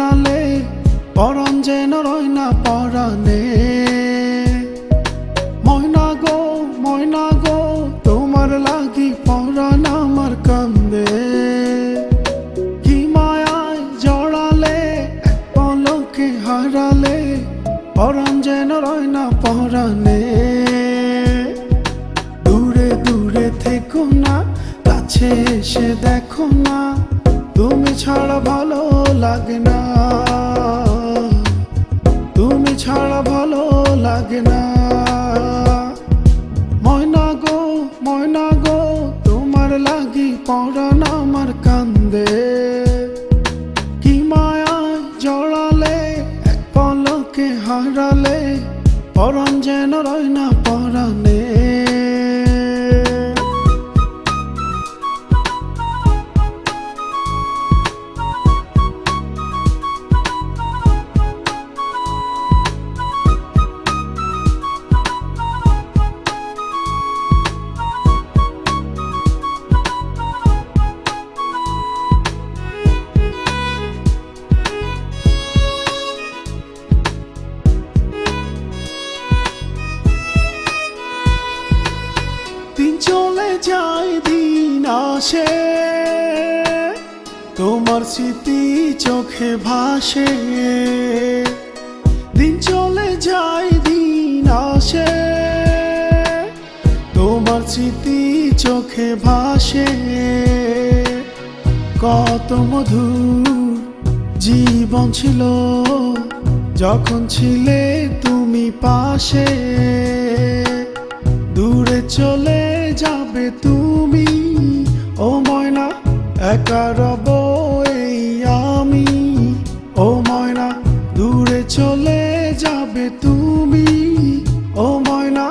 হারালে পরাণ যেন রয় না পরাণে। ময়না গো তোমার লাগি পরাণ আমার কান্দে। কি মায়ায় জড়ালে এক পলকে হারালে পরাণ যেন রয় না পরাণে। দূরে দূরে থেকো না, কাছে এসে দেখো না, তুমি ছাড়া ভালো লাগে না, তুমি ছাড়া ভালো লাগে না। ময়না গো তোমার লাগি পরাণ আমার কান্দে। কি মায়ায় জড়ালে এক পলকে হারালে পরাণ যেন রয় না পরাণে। দিন চলে যায় দিন আসে, তোমার স্মৃতি চোখে ভাসে। দিন চলে যায় দিন আসে, তোমার স্মৃতি চোখে ভাসে। কত মধুর জীবন ছিল যখন ছিলে তুমি পাশে। দূরে চলে যাবে তুমি ও ময়না, একা রব এই আমি। ও ময়না দূরে চলে যাবে তুমি ও ময়না,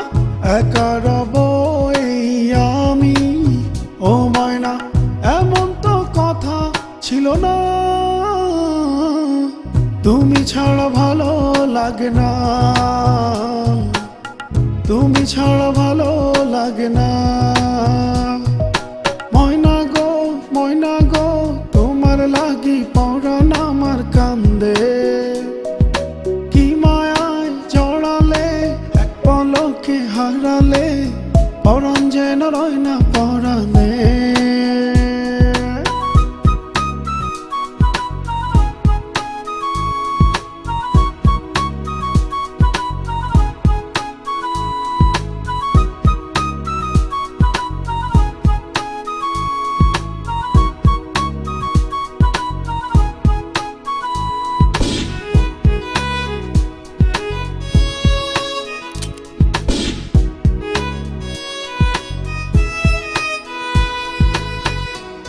একা রব এই আমি। ও ময়না এমন তো কথা ছিল না, তুমি ছাড়া ভালো লাগে না, তুমি ছাড়া ভালো লাগে না। ময়না গো তোমার লাগি পরাণ আমার কান্দে। কি মায়ায় জড়ালে এক পলকে হারালে পরাণ যেন রয় না পরাণে।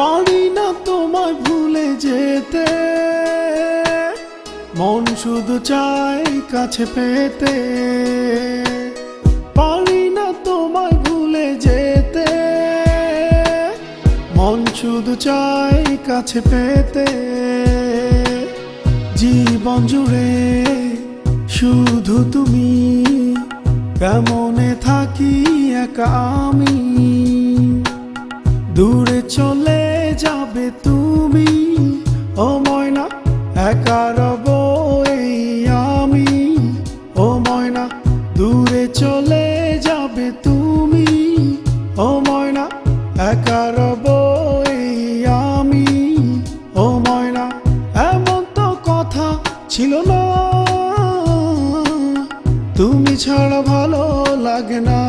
পারি না তোমায় ভুলে যেতে, মন শুধু চাই কাছে পেতে। পারি না তোমায় ভুলে যেতে, মন শুধু চাই কাছে পেতে। জীবন জুড়ে শুধু তুমি, কেমনে থাকি একা আমি। দূরে চলে যাবে তুমি ও ময়না, একা রব এই আমি। ও ময়না দূরে চলে যাবে তুমি ও ময়না, একা রব এই আমি। ও ময়না এমন তো কথা ছিল না, তুমি ছাড়া ভালো লাগে না,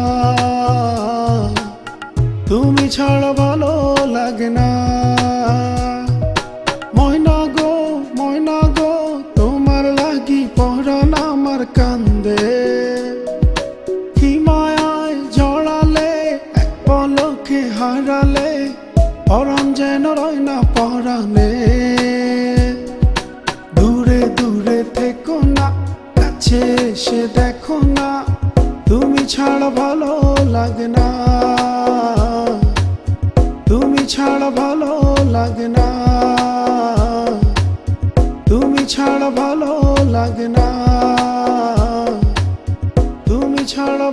তুমি ছাড়া ভালো লাগে না। ময়না গো তোমার লাগি পরাণ আমার কান্দে। কি মায়ায় জড়ালে এক পলকে হারালে পরাণ যেন রয় না পরাণে। দূরে দূরে থেকো না, কাছে এসে দেখো না, তুমি ছাড়া ভালো লাগে না, তুমি ছাড়া ভালো লাগে না, তুমি ছাড়া ভালো লাগে না, তুমি ছাড়া